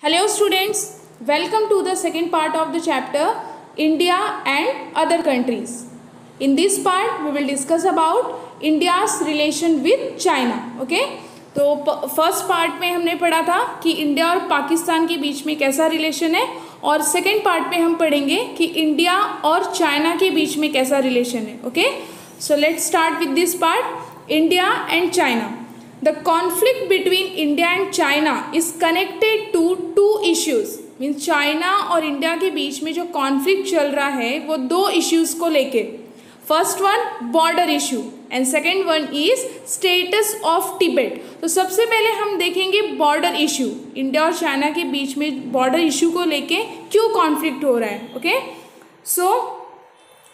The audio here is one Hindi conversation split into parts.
Hello students, welcome to the second part of the chapter India and other countries. In this part we will discuss about India's relation with China. Okay? तो फर्स्ट पार्ट में हमने पढ़ा था कि इंडिया और पाकिस्तान के बीच में कैसा रिलेशन है और सेकेंड पार्ट में हम पढ़ेंगे कि इंडिया और चाइना के बीच में कैसा रिलेशन है. Okay, so let's start with this part. India and China. The conflict between India and China is connected to two issues. Means China और इंडिया के बीच में जो कॉन्फ्लिक्ट चल रहा है वो दो इश्यूज को लेके. First one border issue and second one is status of Tibet. तो सबसे पहले हम देखेंगे बॉर्डर इशू. इंडिया और चाइना के बीच में बॉर्डर इशू को लेके क्यों कॉन्फ्लिक्ट हो रहा है. ओके, सो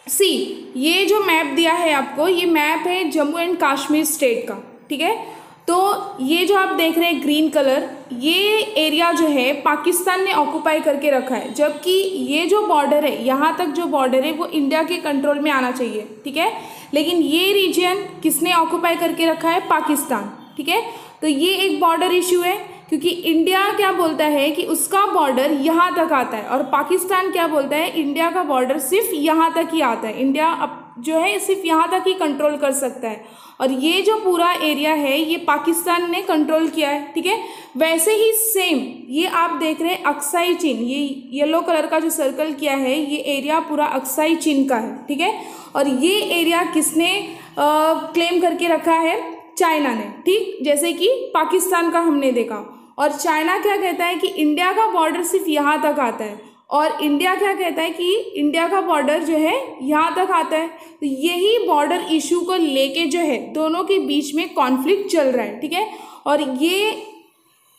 सी ये जो मैप दिया है आपको, ये मैप है जम्मू एंड कश्मीर स्टेट का. ठीक है, तो ये जो आप देख रहे हैं ग्रीन कलर, ये एरिया जो है पाकिस्तान ने ऑक्यूपाई करके रखा है, जबकि ये जो बॉर्डर है, यहाँ तक जो बॉर्डर है वो इंडिया के कंट्रोल में आना चाहिए. ठीक है, लेकिन ये रीजन किसने ऑक्यूपाई करके रखा है? पाकिस्तान. ठीक है, तो ये एक बॉर्डर इशू है क्योंकि इंडिया क्या बोलता है कि उसका बॉर्डर यहाँ तक आता है और पाकिस्तान क्या बोलता है, इंडिया का बॉर्डर सिर्फ यहाँ तक ही आता है, इंडिया अब जो है सिर्फ यहाँ तक ही कंट्रोल कर सकता है और ये जो पूरा एरिया है ये पाकिस्तान ने कंट्रोल किया है. ठीक है, वैसे ही सेम ये आप देख रहे हैं अक्साई चीन, ये येलो कलर का जो सर्कल किया है ये एरिया पूरा अक्साई चीन का है. ठीक है, और ये एरिया किसने क्लेम करके रखा है? चाइना ने. ठीक, जैसे कि पाकिस्तान का हमने देखा. और चाइना क्या कहता है कि इंडिया का बॉर्डर सिर्फ यहाँ तक आता है और इंडिया क्या कहता है कि इंडिया का बॉर्डर जो है यहाँ तक आता है. तो यही बॉर्डर इशू को लेके जो है दोनों के बीच में कॉन्फ्लिक्ट चल रहा है. ठीक है, और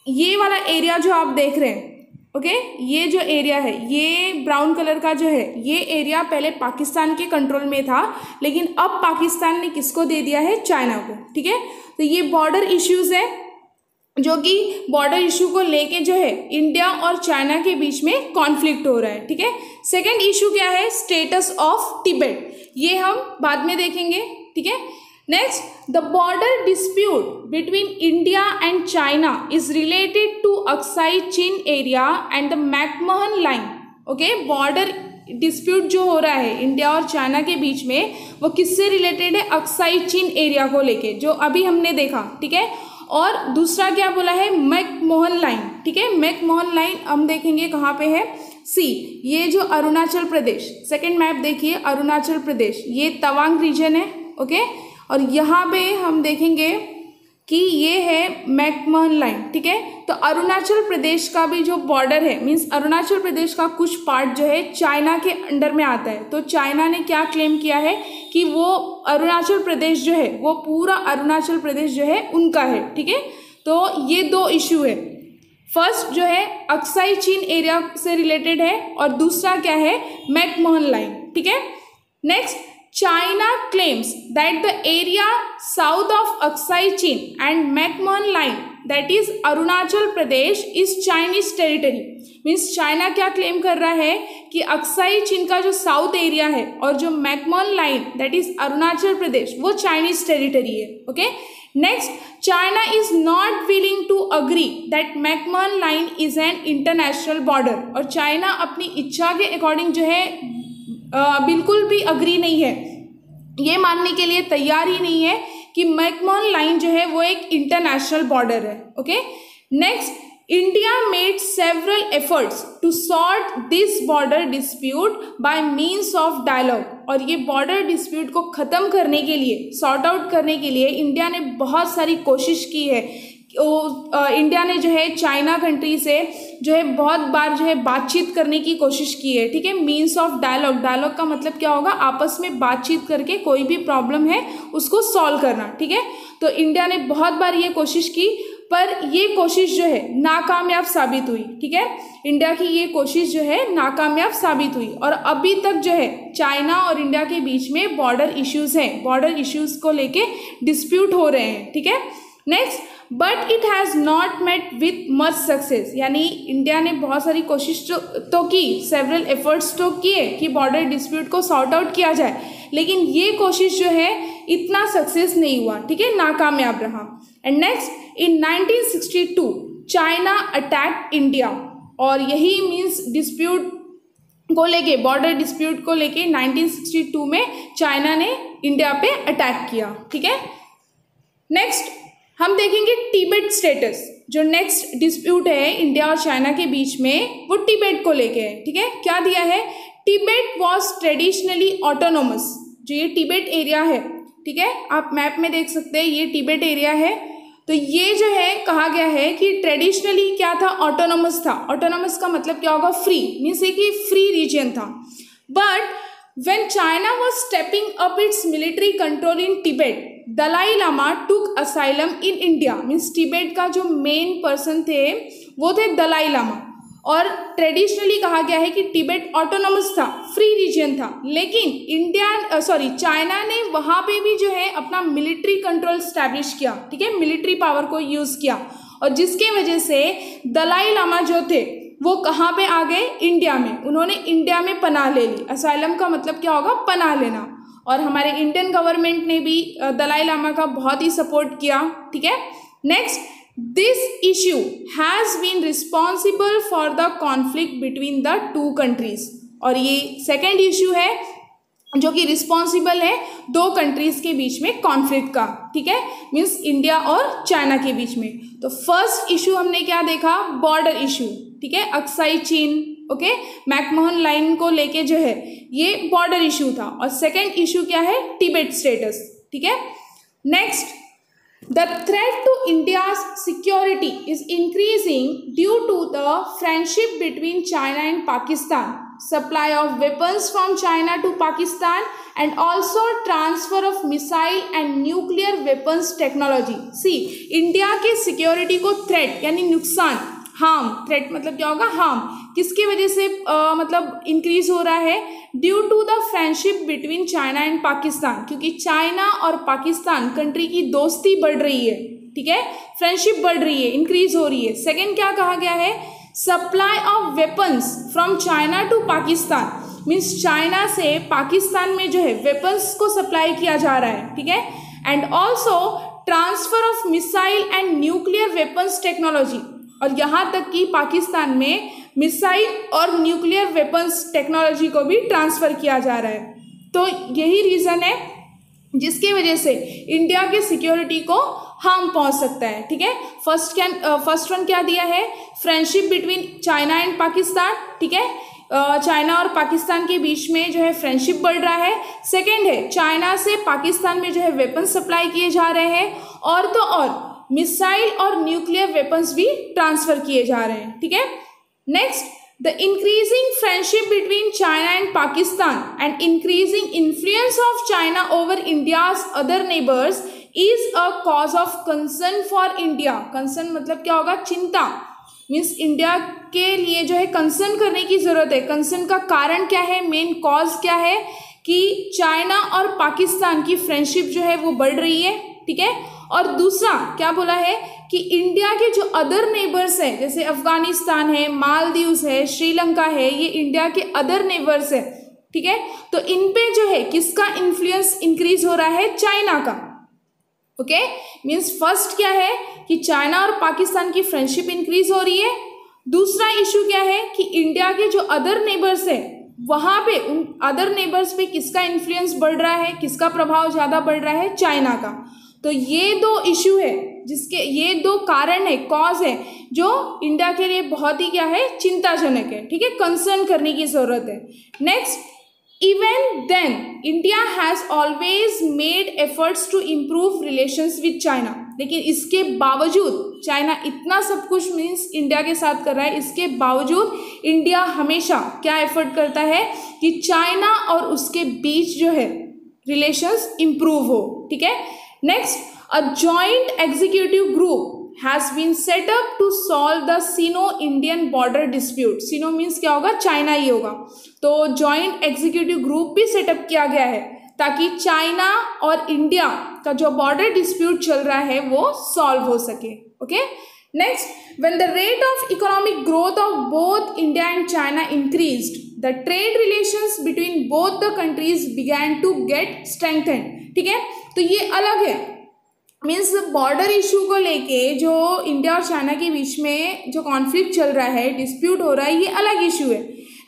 ये वाला एरिया जो आप देख रहे हैं, ओके, ये जो एरिया है, ये ब्राउन कलर का जो है, ये एरिया पहले पाकिस्तान के कंट्रोल में था, लेकिन अब पाकिस्तान ने किसको दे दिया है? चाइना को. ठीक है, तो ये बॉर्डर इश्यूज है जो कि बॉर्डर इशू को लेके जो है इंडिया और चाइना के बीच में कॉन्फ्लिक्ट हो रहा है. ठीक है, सेकेंड इशू क्या है? Status of Tibet. ये हम बाद में देखेंगे. ठीक है, next, the border dispute between India and China is related to Aksai Chin area and the McMahon line. Okay, border dispute जो हो रहा है इंडिया और चाइना के बीच में वो किससे रिलेटेड है? अक्साई चीन एरिया को लेके, जो अभी हमने देखा. ठीक है, और दूसरा क्या बोला है? McMahon line. ठीक है, मैकमोहन लाइन हम देखेंगे कहाँ पे है. सी, ये जो अरुणाचल प्रदेश, सेकंड मैप देखिए, अरुणाचल प्रदेश, ये तवांग रीजन है. ओके, और यहाँ पे हम देखेंगे कि ये है मैकमोहन लाइन. ठीक है, तो अरुणाचल प्रदेश का भी जो बॉर्डर है, मीन्स अरुणाचल प्रदेश का कुछ पार्ट जो है चाइना के अंडर में आता है. तो चाइना ने क्या क्लेम किया है कि वो अरुणाचल प्रदेश जो है, वो पूरा अरुणाचल प्रदेश जो है उनका है. ठीक है, तो ये दो इशू है. फर्स्ट जो है अक्साई चीन एरिया से रिलेटेड है और दूसरा क्या है? McMahon line. ठीक है, next, China claims that the area south of Aksai Chin and McMahon Line, that is Arunachal Pradesh, is Chinese territory. Means China क्या क्लेम कर रहा है कि अक्साई चीन का जो साउथ एरिया है और जो McMahon line, that is Arunachal Pradesh, वो चाइनीज टेरिटरी है. Okay, next, China is not willing to agree that McMahon line is an international border. और चाइना अपनी इच्छा के अकॉर्डिंग जो है बिल्कुल भी अग्री नहीं है, ये मानने के लिए तैयार ही नहीं है कि मैकमोहन लाइन जो है वो एक इंटरनेशनल बॉर्डर है. Okay, next, India made several efforts to sort this border dispute by means of dialogue. और ये बॉर्डर डिस्प्यूट को ख़त्म करने के लिए, सॉर्ट आउट करने के लिए इंडिया ने बहुत सारी कोशिश की है. इंडिया ने जो है चाइना कंट्री से जो है बहुत बार जो है बातचीत करने की कोशिश की है. ठीक है, मीन्स ऑफ डायलॉग, डायलॉग का मतलब क्या होगा? आपस में बातचीत करके कोई भी प्रॉब्लम है उसको सॉल्व करना. ठीक है, तो इंडिया ने बहुत बार ये कोशिश की पर ये कोशिश जो है नाकामयाब साबित हुई. ठीक है, इंडिया की ये कोशिश जो है नाकामयाब साबित हुई और अभी तक जो है चाइना और इंडिया के बीच में बॉर्डर इश्यूज हैं, बॉर्डर इश्यूज को लेके डिस्प्यूट हो रहे हैं. ठीक है, next, but it has not met with much success. यानी इंडिया ने बहुत सारी कोशिश तो की, सेवरल एफर्ट्स तो किए कि बॉर्डर डिस्प्यूट को सॉर्ट आउट किया जाए, लेकिन ये कोशिश जो है इतना सक्सेस नहीं हुआ. ठीक है, नाकामयाब रहा. And next, in 1962 China attacked India. और यही मीन्स डिस्प्यूट को लेके, बॉर्डर डिस्प्यूट को लेके 1962 में चाइना ने इंडिया पे अटैक किया। ठीक है, नेक्स्ट हम देखेंगे तिब्बत स्टेटस। जो नेक्स्ट डिस्प्यूट है इंडिया और चाइना के बीच में वो तिब्बत को लेके है। ठीक है, क्या दिया है, तिब्बत वॉज ट्रेडिशनली ऑटोनोमस। जो ये तिब्बत एरिया है, ठीक है, आप मैप में देख सकते हैं, ये तिब्बत एरिया है। तो ये जो है कहा गया है कि ट्रेडिशनली क्या था, ऑटोनोमस था। ऑटोनोमस का मतलब क्या होगा, फ्री, मीन्स कि फ्री रीजन था। But when China was stepping up its military control in Tibet, Dalai Lama took asylum in India। Means Tibet का जो मेन पर्सन थे वो थे दलाई लामा। और ट्रेडिशनली कहा गया है कि तिब्बत ऑटोनोमस था, फ्री रीजन था, लेकिन चाइना ने वहाँ पे भी जो है अपना मिलिट्री कंट्रोल स्टैब्लिश किया। ठीक है, मिलिट्री पावर को यूज़ किया, और जिसके वजह से दलाई लामा जो थे वो कहाँ पे आ गए, इंडिया में। उन्होंने इंडिया में पनाह ले ली। असाइलम का मतलब क्या होगा, पनाह लेना। और हमारे इंडियन गवर्नमेंट ने भी दलाई लामा का बहुत ही सपोर्ट किया। ठीक है, next, this issue has been responsible for the conflict between the two countries. और ये सेकेंड इश्यू है जो कि रिस्पॉन्सिबल है दो कंट्रीज के बीच में कॉन्फ्लिक्ट का। ठीक है, मीन्स इंडिया और चाइना के बीच में। तो फर्स्ट इश्यू हमने क्या देखा, बॉर्डर इश्यू। ठीक है, अक्साई चीन, ओके, मैकमोहन लाइन को लेके जो है ये बॉर्डर इश्यू था। और सेकेंड इश्यू क्या है, तिब्बत स्टेटस। ठीक है, next, the threat to India's security is increasing due to the friendship between China and Pakistan, supply of weapons from China to Pakistan, and also transfer of missile and nuclear weapons technology। See, India के सिक्योरिटी को थ्रेट यानी नुकसान, हार्म, थ्रेट मतलब क्या होगा, हार्म, किसकी वजह से मतलब इंक्रीज हो रहा है, due to the friendship between China and Pakistan, क्योंकि चाइना और पाकिस्तान कंट्री की दोस्ती बढ़ रही है। ठीक है, फ्रेंडशिप बढ़ रही है, इंक्रीज हो रही है। सेकेंड क्या कहा गया है, supply of weapons from China to Pakistan, means China से पाकिस्तान में जो है वेपन्स को सप्लाई किया जा रहा है। ठीक है, and also transfer of missile and nuclear weapons technology, और यहाँ तक कि पाकिस्तान में मिसाइल और न्यूक्लियर वेपन्स टेक्नोलॉजी को भी ट्रांसफ़र किया जा रहा है। तो यही रीज़न है जिसकी वजह से इंडिया के सिक्योरिटी को हार्म पहुंच सकता है। ठीक है, फर्स्ट वन क्या दिया है, friendship between China and Pakistan. ठीक है, चाइना और पाकिस्तान के बीच में जो है फ्रेंडशिप बढ़ रहा है। सेकेंड है, चाइना से पाकिस्तान में जो है वेपन्स सप्लाई किए जा रहे हैं, और तो और मिसाइल और न्यूक्लियर वेपन्स भी ट्रांसफ़र किए जा रहे हैं। ठीक है, next, the increasing friendship between China and Pakistan and increasing influence of China over India's other neighbours is a cause of concern for India. Concern मतलब क्या होगा, चिंता, मीन्स इंडिया के लिए जो है कंसर्न करने की ज़रूरत है। कंसर्न का कारण क्या है, मेन कॉज क्या है कि चाइना और पाकिस्तान की फ्रेंडशिप जो है वो बढ़ रही है। ठीक है, और दूसरा क्या बोला है कि इंडिया के जो अदर नेबर्स हैं, जैसे अफगानिस्तान है, मालदीव्स है, श्रीलंका है, ये इंडिया के अदर नेबर्स है। ठीक है, तो इन पे जो है किसका इन्फ्लुएंस इंक्रीज हो रहा है, चाइना का। ओके, मीन्स फर्स्ट क्या है कि चाइना और पाकिस्तान की फ्रेंडशिप इंक्रीज हो रही है। दूसरा इशू क्या है कि इंडिया के जो अदर नेबर्स है वहाँ पे उन अदर नेबर्स पे किसका इन्फ्लुएंस बढ़ रहा है, किसका प्रभाव ज़्यादा बढ़ रहा है, चाइना का। तो ये दो इशू है जिसके, ये दो कारण है, कॉज है, जो इंडिया के लिए बहुत ही क्या है, चिंताजनक है। ठीक है, कंसर्न करने की ज़रूरत है। Next, even then India has always made efforts to improve relations with China. लेकिन इसके बावजूद चाइना इतना सब कुछ मीन्स इंडिया के साथ कर रहा है, इसके बावजूद इंडिया हमेशा क्या एफर्ट करता है कि चाइना और उसके बीच जो है रिलेशंस इम्प्रूव हो। ठीक है, next, a joint executive group has been set up to solve the Sino-Indian border dispute। Sino means क्या होगा, चाइना ही होगा। तो जॉइंट एग्जीक्यूटिव ग्रुप भी सेटअप किया गया है ताकि चाइना और इंडिया का जो बॉर्डर डिस्प्यूट चल रहा है वो सॉल्व हो सके। Okay, next, when the rate of economic growth of both India and China increased, the trade relations between both the countries began to get strengthened। ठीक है, तो ये अलग है, मीन्स बॉर्डर इशू को लेके जो इंडिया और चाइना के बीच में जो कॉन्फ्लिक्ट चल रहा है, डिस्प्यूट हो रहा है, ये अलग इशू है।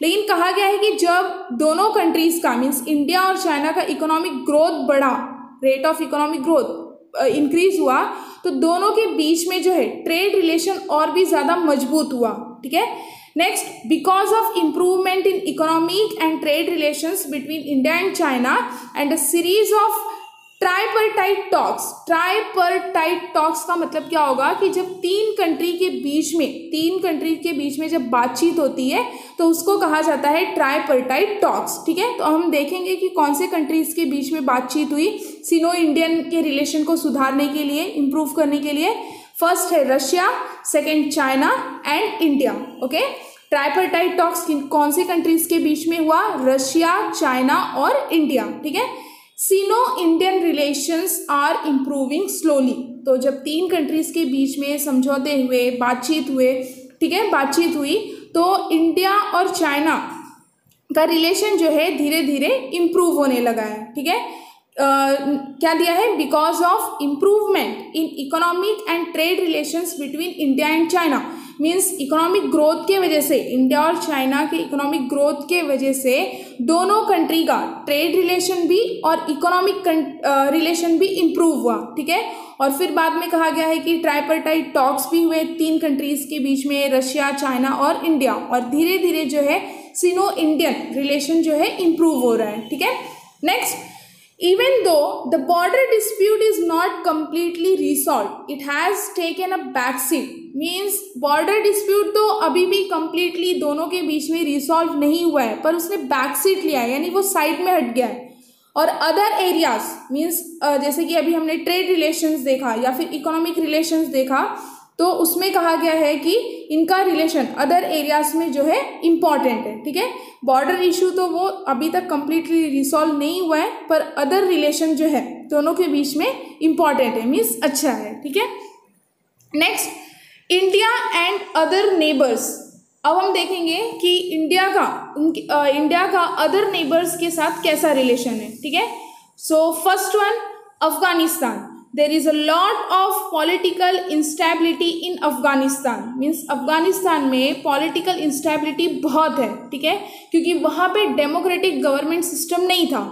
लेकिन कहा गया है कि जब दोनों कंट्रीज का मीन्स इंडिया और चाइना का इकोनॉमिक ग्रोथ बढ़ा, rate of economic growth increase हुआ, तो दोनों के बीच में जो है ट्रेड रिलेशन और भी ज़्यादा मजबूत हुआ। ठीक है। Next, because of improvement in economic and trade relations between India and China and a series of tripartite talks. Tripartite talks का मतलब क्या होगा कि जब तीन कंट्री के बीच में जब बातचीत होती है तो उसको कहा जाता है ट्राइपर्टाइट टॉक्स। ठीक है। तो हम देखेंगे कि कौन से कंट्रीज के बीच में बातचीत हुई सिनो इंडियन के रिलेशन को सुधारने के लिए, इंप्रूव करने के लिए। फर्स्ट है Russia, second China and India. Okay. Tripartite talks कौन से कंट्रीज के बीच में हुआ? रशिया, चाइना और इंडिया। ठीक है। Sino Indian relations are improving slowly. तो जब तीन कंट्रीज के बीच में समझौते हुए, बातचीत हुए, ठीक है, बातचीत हुई, तो इंडिया और चाइना का रिलेशन जो है धीरे धीरे इम्प्रूव होने लगा है। ठीक है। क्या दिया है? Because of improvement in economic and trade relations between India and China. Means economic growth के वजह से, इंडिया और चाइना के इकोनॉमिक ग्रोथ के वजह से दोनों कंट्री का ट्रेड रिलेशन भी और इकोनॉमिक रिलेशन भी इम्प्रूव हुआ। ठीक है। और फिर बाद में कहा गया है कि ट्राइपर्टाइट टॉक्स भी हुए तीन कंट्रीज के बीच में, रशिया, चाइना और इंडिया, और धीरे धीरे जो है सिनो इंडियन रिलेशन जो है इम्प्रूव हो रहा है। ठीक है। Next, even though the border dispute is not completely resolved, it has taken a backseat. Means border dispute तो अभी भी completely दोनों के बीच में resolve नहीं हुआ है, पर उसने backseat लिया है, यानी वो साइड में हट गया है। और अदर एरियाज मीन्स जैसे कि अभी हमने ट्रेड रिलेशंस देखा या फिर इकोनॉमिक रिलेशंस देखा, तो उसमें कहा गया है कि इनका रिलेशन अदर एरियाज में जो है इम्पॉर्टेंट है। ठीक है। बॉर्डर इशू तो वो अभी तक कंप्लीटली रिसॉल्व नहीं हुआ है, पर अदर रिलेशन जो है दोनों के बीच में इम्पॉर्टेंट है, मीन्स अच्छा है। ठीक है। Next, India and other neighbours. अब हम देखेंगे कि इंडिया का अदर नेबर्स के साथ कैसा रिलेशन है। ठीक है। So first one, Afghanistan. There is a lot of political instability in Afghanistan. Means Afghanistan में political instability बहुत है। ठीक है। क्योंकि वहाँ पे democratic government system नहीं था।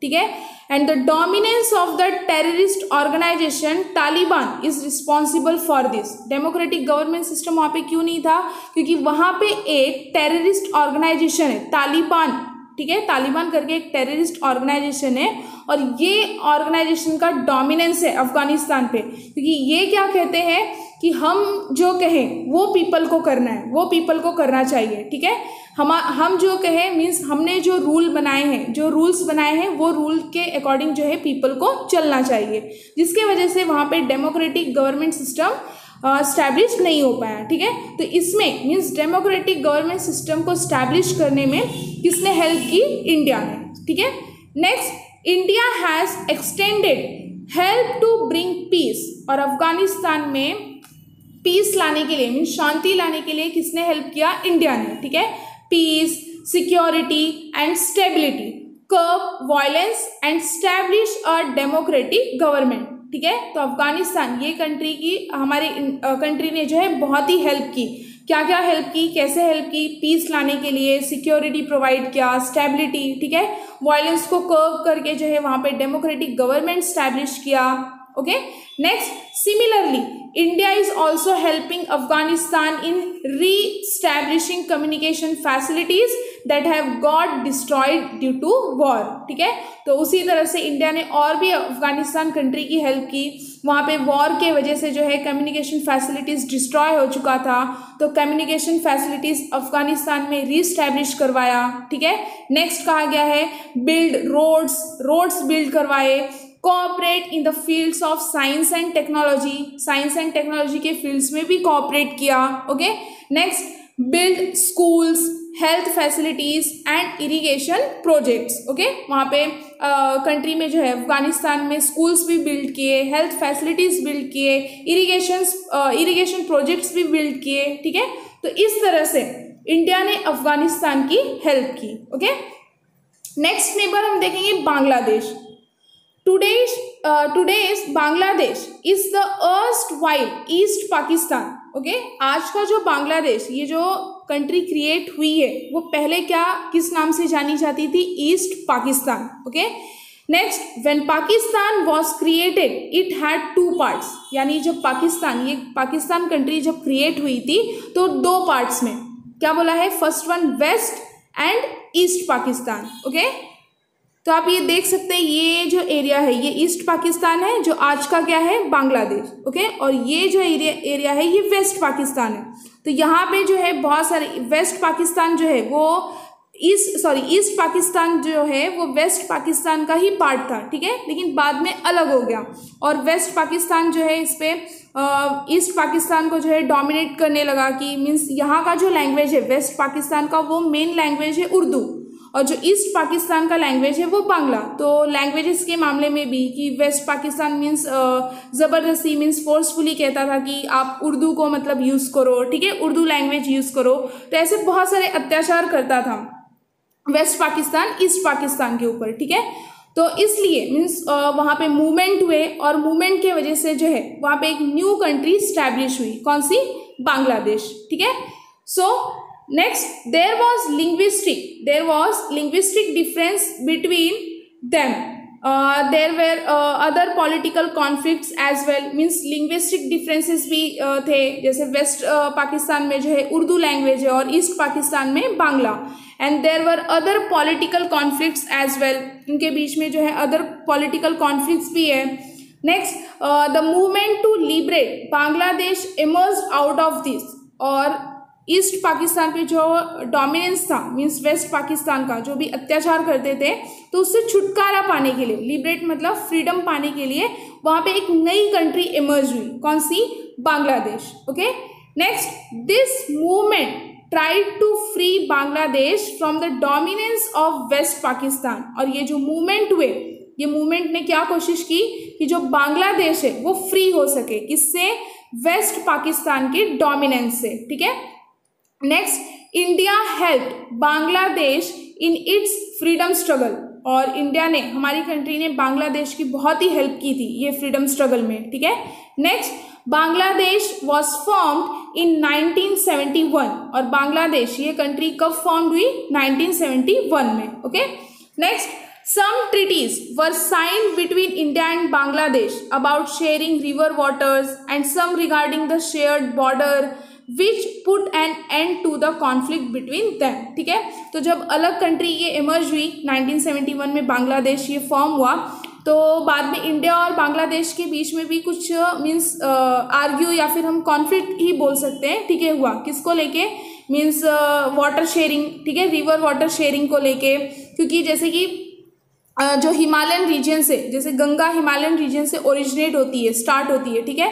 ठीक है। And the dominance of the terrorist organization Taliban is responsible for this. Democratic government system वहाँ पे क्यों नहीं था? क्योंकि वहाँ पे एक terrorist organization है, तालिबान। ठीक है। तालिबान करके एक टेररिस्ट ऑर्गेनाइजेशन है, और ये ऑर्गेनाइजेशन का डोमिनेंस है अफगानिस्तान पे, क्योंकि ये क्या कहते हैं कि हम जो कहें वो पीपल को करना है, वो पीपल को करना चाहिए। ठीक है। हम जो कहें मीन्स हमने जो रूल बनाए हैं, जो रूल्स बनाए हैं, वो रूल के अकॉर्डिंग जो है पीपल को चलना चाहिए, जिसके वजह से वहाँ पे डेमोक्रेटिक गवर्नमेंट सिस्टम स्टैब्लिश नहीं हो पाया। ठीक है। तो इसमें मीन्स डेमोक्रेटिक गवर्नमेंट सिस्टम को स्टैब्लिश करने में किसने हेल्प की? इंडिया ने। ठीक है। Next, India has extended help to bring peace. और अफगानिस्तान में पीस लाने के लिए मीन्स शांति लाने के लिए किसने हेल्प किया? इंडिया ने। ठीक है। Peace, security and stability, curb violence and establish a democratic government. ठीक है। तो अफगानिस्तान ये कंट्री की, हमारी कंट्री ने जो है बहुत ही हेल्प की। क्या क्या हेल्प की, कैसे हेल्प की? पीस लाने के लिए सिक्योरिटी प्रोवाइड किया, स्टेबिलिटी, ठीक है, वायलेंस को कर्व करके जो है वहाँ पे डेमोक्रेटिक गवर्नमेंट स्टैब्लिश किया। Okay. Next, similarly India is also helping Afghanistan in re-establishing communication facilities that have got destroyed due to war. ठीक है। तो उसी तरह से इंडिया ने और भी अफगानिस्तान कंट्री की हेल्प की। वहाँ पे वॉर के वजह से जो है कम्युनिकेशन फैसिलिटीज़ डिस्ट्रॉय हो चुका था, तो कम्युनिकेशन फैसिलिटीज़ अफगानिस्तान में रीस्टैब्लिश करवाया। ठीक है। नेक्स्ट कहा गया है बिल्ड रोड्स बिल्ड करवाए। Cooperate in the fields of science and technology, science and technology के फील्ड्स में भी कोऑपरेट किया। Okay. Next, build schools, health facilities and irrigation projects. Okay. वहाँ पे कंट्री में जो है अफगानिस्तान में स्कूल्स भी बिल्ड किए, हेल्थ फैसिलिटीज बिल्ड किए, इरिगेशन प्रोजेक्ट्स भी बिल्ड किए। ठीक है। तो इस तरह से इंडिया ने अफगानिस्तान की हेल्प की। ओके। नेक्स्ट नेबर हम देखेंगे Bangladesh. today's Bangladesh is the erstwhile East Pakistan. Okay आज का जो बांग्लादेश, ये जो कंट्री क्रिएट हुई है, वो पहले किस नाम से जानी जाती थी? East Pakistan. Okay next, when Pakistan was created it had 2 parts. यानी जब ये पाकिस्तान कंट्री जब क्रिएट हुई थी तो 2 पार्ट्स में क्या बोला है? First one west and east Pakistan. Okay तो आप ये देख सकते हैं, ये जो एरिया है ये ईस्ट पाकिस्तान है, जो आज का क्या है? बांग्लादेश. ओके और ये जो एरिया है ये वेस्ट पाकिस्तान है. तो यहाँ पे जो है बहुत सारे वेस्ट पाकिस्तान जो है वो ईस्ट पाकिस्तान जो है वो वेस्ट पाकिस्तान का ही पार्ट था. ठीक है, लेकिन बाद में अलग हो गया और वेस्ट पाकिस्तान जो है इस पे ईस्ट पाकिस्तान को जो है डोमिनेट करने लगा. कि मीन्स यहाँ का जो लैंग्वेज है वेस्ट पाकिस्तान का वो मेन लैंग्वेज है उर्दू, और जो ईस्ट पाकिस्तान का लैंग्वेज है वो बांग्ला. तो लैंग्वेजेस के मामले में भी कि वेस्ट पाकिस्तान मीन्स ज़बरदस्ती मीन्स फोर्सफुली कहता था कि आप उर्दू को मतलब यूज़ करो. ठीक है, उर्दू लैंग्वेज यूज़ करो. तो ऐसे बहुत सारे अत्याचार करता था वेस्ट पाकिस्तान ईस्ट पाकिस्तान के ऊपर. ठीक है, तो इसलिए मीन्स वहाँ पे मूवमेंट हुए और मूवमेंट के वजह से जो है वहाँ पे एक न्यू कंट्री स्टैब्लिश हुई. कौन सी? बांग्लादेश. ठीक है, सो next there was linguistic difference between them. There were other political conflicts as well. Means linguistic differences भी थे. जैसे वेस्ट पाकिस्तान में जो है उर्दू लैंग्वेज है और ईस्ट पाकिस्तान में Bangla. And there were other political conflicts as well. इनके बीच में जो है अदर पॉलिटिकल कॉन्फ्लिक्ट्स भी है. Next the movement to liberate Bangladesh emerged out of this. और ईस्ट पाकिस्तान पे जो डोमिनेंस था मीन्स वेस्ट पाकिस्तान का जो भी अत्याचार करते थे, तो उससे छुटकारा पाने के लिए, लिबरेट मतलब फ्रीडम पाने के लिए वहाँ पे एक नई कंट्री इमर्ज हुई. कौन सी? Bangladesh. Okay next, this movement tried to free Bangladesh from the dominance of West Pakistan. और ये जो मूवमेंट हुए, ये मूवमेंट ने क्या कोशिश की कि जो बांग्लादेश है वो फ्री हो सके. किससे? वेस्ट पाकिस्तान के डोमिनेंस से. ठीक है, next, India help Bangladesh in its freedom struggle. और इंडिया ने, हमारी कंट्री ने बांग्लादेश की बहुत ही हेल्प की थी ये फ्रीडम स्ट्रगल में. ठीक है, next, Bangladesh was formed in 1971. और बांग्लादेश ये कंट्री कब फॉर्म हुई? 1971 में. Okay next, some treaties were signed between India and Bangladesh about sharing river waters and some regarding the shared border which put an end to the conflict between them. ठीक है, तो जब अलग कंट्री ये इमर्ज हुई 1971 में, बांग्लादेश ये फॉर्म हुआ, तो बाद में इंडिया और बांग्लादेश के बीच में भी कुछ मीन्स आर्ग्यू या फिर हम कॉन्फ्लिक्ट ही बोल सकते हैं. ठीक है, हुआ किसको लेके? Means water sharing. ठीक है, रिवर वाटर शेयरिंग को लेके. क्योंकि जैसे कि जो हिमालयन रीजन से, जैसे गंगा हिमालयन रीजन से ओरिजिनेट होती है, स्टार्ट होती है. ठीक है,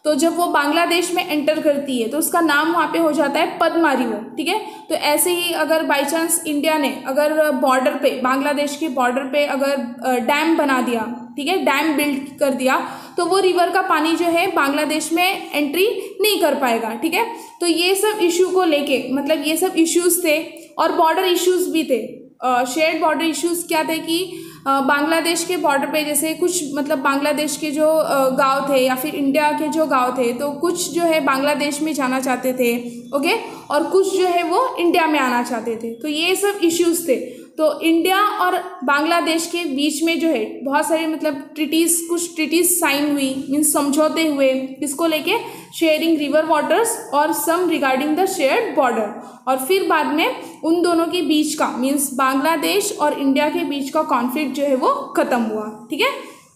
तो जब वो बांग्लादेश में एंटर करती है तो उसका नाम वहाँ पे हो जाता है पद्मा रिवर. ठीक है, तो ऐसे ही अगर बाई चांस इंडिया ने अगर बॉर्डर पे, बांग्लादेश के बॉर्डर पे अगर डैम बना दिया, ठीक है, डैम बिल्ड कर दिया, तो वो रिवर का पानी जो है बांग्लादेश में एंट्री नहीं कर पाएगा. ठीक है, तो ये सब इशू को लेके, मतलब ये सब इश्यूज थे और बॉर्डर इश्यूज भी थे. शेयर्ड बॉर्डर इश्यूज क्या थे कि बांग्लादेश के बॉर्डर पे जैसे कुछ मतलब बांग्लादेश के जो गांव थे या फिर इंडिया के जो गांव थे, तो कुछ जो है बांग्लादेश में जाना चाहते थे. ओके, और कुछ जो है वो इंडिया में आना चाहते थे. तो ये सब इश्यूज थे. तो इंडिया और बांग्लादेश के बीच में जो है बहुत सारे मतलब कुछ ट्रीटीज साइन हुई, मीन्स समझौते हुए. इसको लेके शेयरिंग रिवर वाटर्स और सम रिगार्डिंग द शेयर्ड बॉर्डर. और फिर बाद में उन दोनों के बीच का मीन्स बांग्लादेश और इंडिया के बीच का कॉन्फ्लिक्ट जो है वो खत्म हुआ. ठीक है,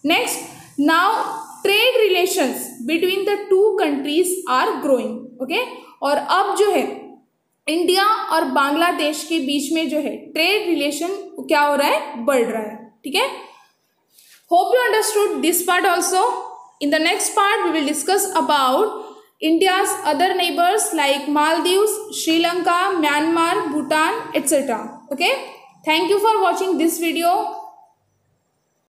next, now trade relations between the two countries are growing. Okay, और अब जो है इंडिया और बांग्लादेश के बीच में जो है ट्रेड रिलेशन क्या हो रहा है? बढ़ रहा है. ठीक है, hope you understood this part also. In the next part we will discuss about India's other neighbors like Maldives, Sri Lanka, Myanmar, Bhutan, etc. Okay, thank you for watching this video.